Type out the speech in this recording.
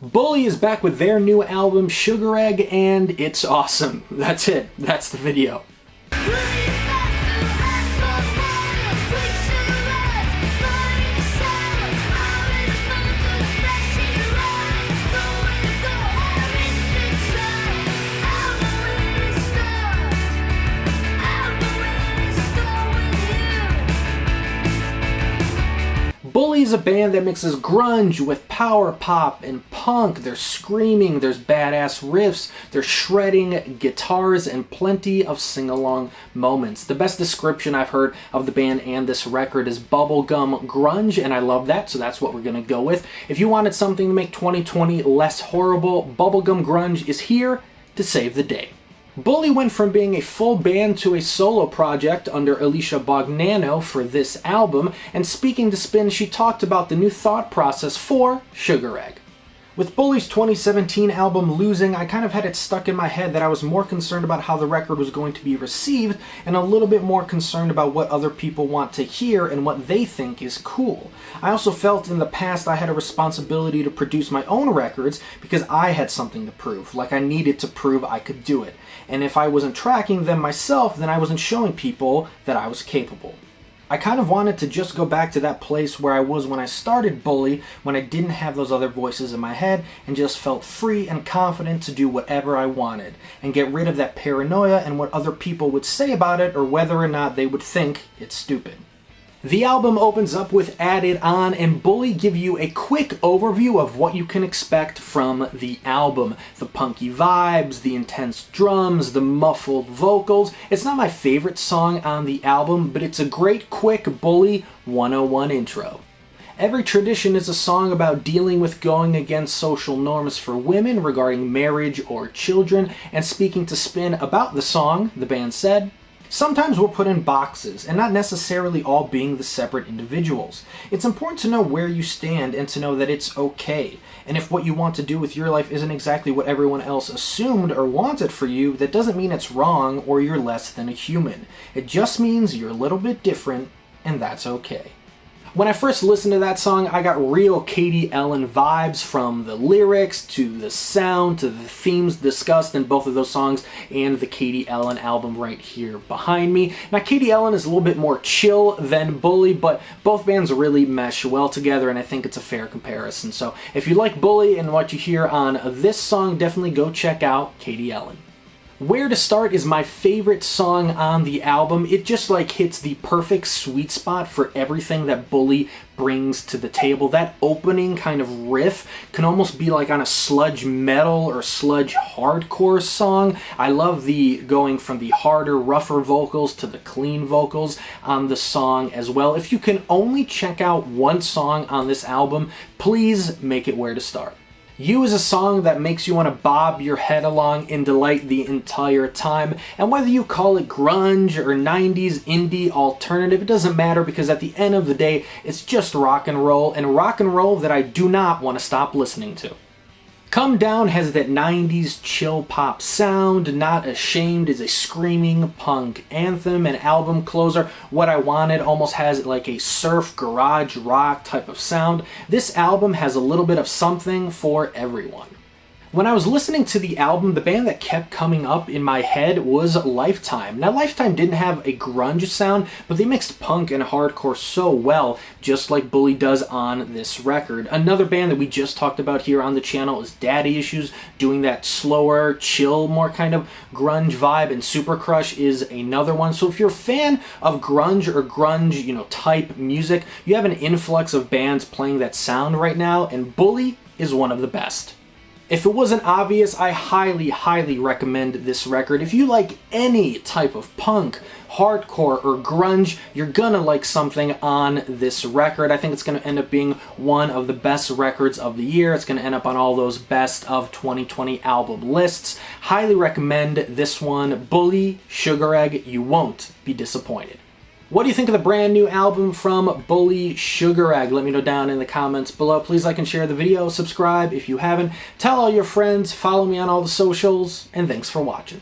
Bully is back with their new album, SUGAREGG, and it's awesome. That's it. That's the video. Bully is a band that mixes grunge with power pop and punk. There's screaming, there's badass riffs, there's shredding guitars, and plenty of sing-along moments. The best description I've heard of the band and this record is bubblegum grunge, and I love that, so that's what we're gonna go with. If you wanted something to make 2020 less horrible, bubblegum grunge is here to save the day. Bully went from being a full band to a solo project under Alicia Bognanno for this album, and speaking to Spin, she talked about the new thought process for SUGAREGG. With Bully's 2017 album Losing, I kind of had it stuck in my head that I was more concerned about how the record was going to be received and a little bit more concerned about what other people want to hear and what they think is cool. I also felt in the past I had a responsibility to produce my own records because I had something to prove, like I needed to prove I could do it. And if I wasn't tracking them myself, then I wasn't showing people that I was capable. I kind of wanted to just go back to that place where I was when I started Bully, when I didn't have those other voices in my head and just felt free and confident to do whatever I wanted, and get rid of that paranoia and what other people would say about it or whether or not they would think it's stupid. The album opens up with Added On, and Bully give you a quick overview of what you can expect from the album. The punky vibes, the intense drums, the muffled vocals. It's not my favorite song on the album, but it's a great quick Bully 101 intro. Every Tradition is a song about dealing with going against social norms for women regarding marriage or children, and speaking to Spin about the song, the band said, "Sometimes we're put in boxes, and not necessarily all being the separate individuals. It's important to know where you stand and to know that it's okay. And if what you want to do with your life isn't exactly what everyone else assumed or wanted for you, that doesn't mean it's wrong or you're less than a human. It just means you're a little bit different, and that's okay." When I first listened to that song, I got real Katie Ellen vibes, from the lyrics to the sound to the themes discussed in both of those songs and the Katie Ellen album right here behind me. Now, Katie Ellen is a little bit more chill than Bully, but both bands really mesh well together, and I think it's a fair comparison. So if you like Bully and what you hear on this song, definitely go check out Katie Ellen. Where to Start is my favorite song on the album. It just hits the perfect sweet spot for everything that Bully brings to the table. That opening kind of riff can almost be like on a sludge metal or sludge hardcore song. I love the going from the harder, rougher vocals to the clean vocals on the song as well. If you can only check out one song on this album, please make it Where to Start. You is a song that makes you want to bob your head along in delight the entire time, and whether you call it grunge or 90s indie alternative, it doesn't matter, because at the end of the day, it's just rock and roll that I do not want to stop listening to. Come Down has that 90s chill pop sound. Not Ashamed is a screaming punk anthem. An album closer, What I Wanted, almost has like a surf garage rock type of sound. This album has a little bit of something for everyone. When I was listening to the album, the band that kept coming up in my head was Lifetime. Now, Lifetime didn't have a grunge sound, but they mixed punk and hardcore so well, just like Bully does on this record. Another band that we just talked about here on the channel is Daddy Issues, doing that slower, chill, more kind of grunge vibe, and Super Crush is another one. So if you're a fan of grunge or grunge, type music, you have an influx of bands playing that sound right now, and Bully is one of the best. If it wasn't obvious, I highly, highly recommend this record. If you like any type of punk, hardcore, or grunge, you're gonna like something on this record. I think it's gonna end up being one of the best records of the year. It's gonna end up on all those best of 2020 album lists. Highly recommend this one, Bully, SUGAREGG. You won't be disappointed. What do you think of the brand new album from Bully, SUGAREGG? Let me know down in the comments below. Please like and share the video, subscribe if you haven't, tell all your friends, follow me on all the socials, and thanks for watching.